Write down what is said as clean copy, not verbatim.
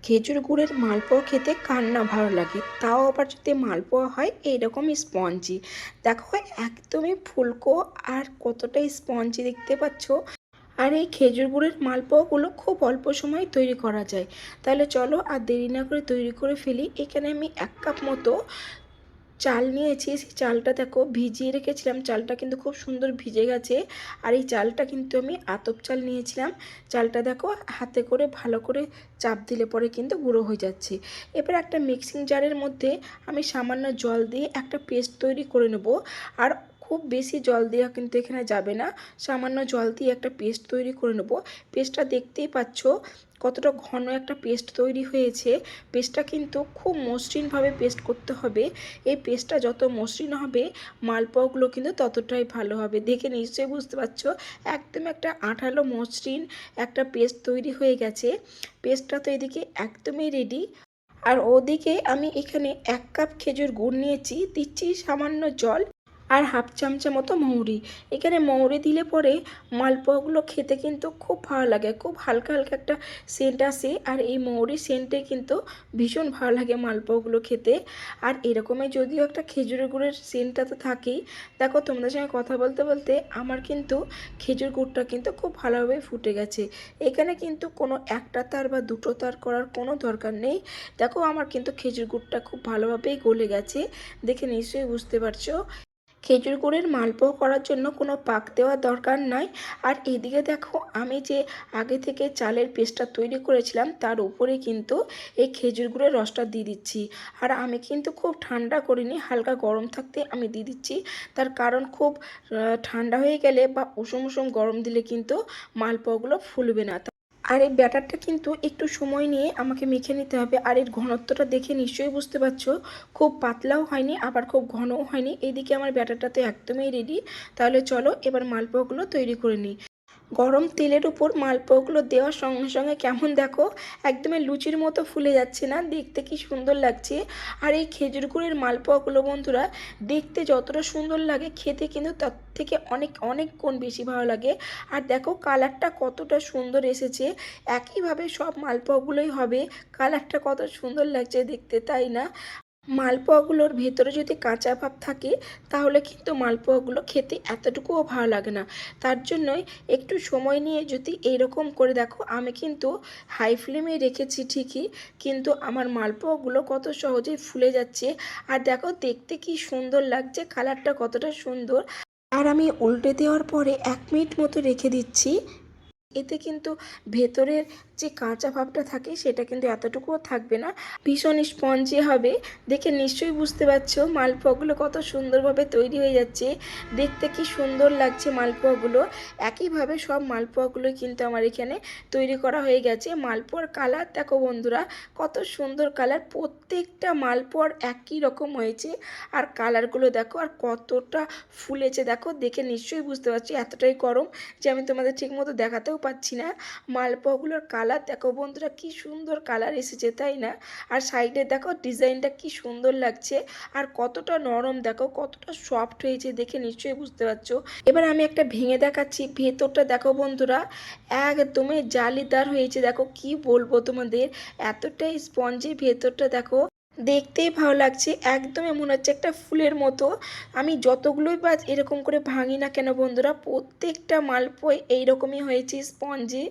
খেজুর গুড়ের মালপোয়া খেতে কার না ভালো লাগে, তাও আবার যদি মালপোয়া হয় এইরকমই স্পঞ্জি। দেখো একদমই ফুলকো আর কতটাই স্পঞ্জি দেখতে পাচ্ছ। আর এই খেজুর গুড়ের মালপোয়াগুলো খুব অল্প সময়ে তৈরি করা যায়। তাহলে চলো আর দেরি না করে তৈরি করে ফেলি। এখানে আমি 1 কাপ মতো চাল নিয়েছি। সেই চালটা দেখো ভিজিয়ে রেখেছিলাম, চালটা কিন্তু খুব সুন্দর ভিজে গেছে। আর এই চালটা কিন্তু আমি আতপ চাল নিয়েছিলাম। চালটা দেখো হাতে করে ভালো করে চাপ দিলে পরে কিন্তু গুঁড়ো হয়ে যাচ্ছে। এবার একটা মিক্সিং জারের মধ্যে আমি সামান্য জল দিয়ে একটা পেস্ট তৈরি করে নেব। আর খুব বেশি জল দেওয়া কিন্তু এখানে যাবে না, সামান্য জল দিয়ে একটা পেস্ট তৈরি করে নেব। পেস্টটা দেখতেই পাচ্ছ কতটা ঘন একটা পেস্ট তৈরি হয়েছে। পেস্টটা কিন্তু খুব মসৃণভাবে পেস্ট করতে হবে। এই পেস্টটা যত মসৃণ হবে মালপোয়াগুলো কিন্তু ততটাই ভালো হবে। দেখে নিশ্চয়ই বুঝতে পারছো একদম একটা আঠালো মসৃণ একটা পেস্ট তৈরি হয়ে গেছে। পেস্টটা তো এদিকে একদমই রেডি। আর ওদিকে আমি এখানে 1 কাপ খেজুর গুড় নিয়েছি, দিচ্ছি সামান্য জল আর হাফ চামচা মতো মৌরি। এখানে মৌরি দিলে পরে মালপোয়াগুলো খেতে কিন্তু খুব ভালো লাগে, খুব হালকা হালকা একটা সেন্ট আসে। আর এই মৌরি সেন্টে কিন্তু ভীষণ ভালো লাগে মালপোয়াগুলো খেতে। আর এরকমই যদিও একটা খেজুরের গুড়ের সেন্টটা তো থাকেই। দেখো তোমাদের সঙ্গে কথা বলতে বলতে আমার কিন্তু খেজুর গুড়টা কিন্তু খুব ভালোভাবে ফুটে গেছে। এখানে কিন্তু কোনো একটা তার বা দুটো তার করার কোনো দরকার নেই। দেখো আমার কিন্তু খেজুর গুড়টা খুব ভালোভাবেই গলে গেছে, দেখে নিশ্চয়ই বুঝতে পারছো। খেজুর গুড়ের মালপোয়া করার জন্য কোনো পাক দেওয়ার দরকার নাই। আর এদিকে দেখো আমি যে আগে থেকে চালের পেস্টটা তৈরি করেছিলাম তার উপরে কিন্তু এই খেজুর গুড়ের রসটা দিয়ে দিচ্ছি। আর আমি কিন্তু খুব ঠান্ডা করিনি, হালকা গরম থাকতে আমি দিয়ে দিচ্ছি। তার কারণ খুব ঠান্ডা হয়ে গেলে বা উষুম উষুম গরম দিলে কিন্তু মালপোয়াগুলো ফুলবে না। আর এই ব্যাটারটা কিন্তু একটু সময় নিয়ে আমাকে মেখে নিতে হবে। আর এর ঘনত্বটা দেখে নিশ্চয়ই বুঝতে পারছো খুব পাতলাও হয়নি আবার খুব ঘনও হয়নি। এইদিকে আমার ব্যাটারটা তো একদমই রেডি। তাহলে চলো এবার মালপোয়াগুলো তৈরি করে নিই। গরম তেলের উপর মালপোয়াগুলো দেওয়ার সঙ্গে সঙ্গে কেমন দেখো একদমই লুচির মতো ফুলে যাচ্ছে না, দেখতে কি সুন্দর লাগছে। আর এই খেজুর গুড়ের মালপোয়াগুলো বন্ধুরা দেখতে যতটা সুন্দর লাগে খেতে কিন্তু তার থেকে অনেক অনেক গুণ বেশি ভালো লাগে। আর দেখো কালারটা কতটা সুন্দর এসেছে। একইভাবে সব মালপোয়াগুলোই হবে। কালারটা কত সুন্দর লাগছে দেখতে, তাই না? মালপোয়াগুলোর ভেতরে যদি কাঁচা ভাব থাকে তাহলে কিন্তু মালপোয়াগুলো খেতে এতটুকুও ভালো লাগে না। তার জন্যই একটু সময় নিয়ে যদি এইরকম করে দেখো, আমি কিন্তু হাই ফ্লেমে রেখেছি ঠিকই, কিন্তু আমার মালপোয়াগুলো কত সহজেই ফুলে যাচ্ছে। আর দেখো দেখতে কি সুন্দর লাগছে, কালারটা কতটা সুন্দর। আর আমি উল্টে দেওয়ার পরে 1 মিনিট মতো রেখে দিচ্ছি। এতে কিন্তু ভেতরের যে কাঁচা ভাবটা থাকে সেটা কিন্তু এতটুকুও থাকবে না, ভীষণ স্পঞ্জি হবে। দেখে নিশ্চয়ই বুঝতে পারছো মালপোয়াগুলো কত সুন্দরভাবে তৈরি হয়ে যাচ্ছে, দেখতে কি সুন্দর লাগছে মালপোয়াগুলো। একইভাবে সব মালপোয়াগুলো কিন্তু আমার এখানে তৈরি করা হয়ে গেছে। মালপোয়ার কালার দেখো বন্ধুরা কত সুন্দর কালার, প্রত্যেকটা মালপোয়ার একই রকম হয়েছে। আর কালারগুলো দেখো আর কতটা ফুলেছে দেখো, দেখে নিশ্চয়ই বুঝতে পারছি এতটাই গরম যে আমি তোমাদের ঠিকমতো দেখাতেও পাচ্ছি না। মালপোয়াগুলোর কালার দেখো বন্ধুরা কি সুন্দর কালার এসেছে, তাই না? আর সাইডে দেখো ডিজাইনটা কি সুন্দর লাগছে। আর কতটা নরম দেখো, কতটা সফট হয়েছে, দেখে নিশ্চয়ই বুঝতে পারছো। এবার আমি একটা ভেঙে দেখাচ্ছি, ভেতরটা দেখো বন্ধুরা একদমই জালিদার হয়েছে। দেখো কি বলবো তোমাদের, এতটাই স্পঞ্জি ভেতরটা দেখো, দেখতেই ভালো লাগছে। একদমই মনে হচ্ছে একটা ফুলের মতো। আমি যতগুলোই বা এরকম করে ভাঙি না কেন বন্ধুরা, প্রত্যেকটা মালপোয়া এইরকমই হয়েছে স্পঞ্জি।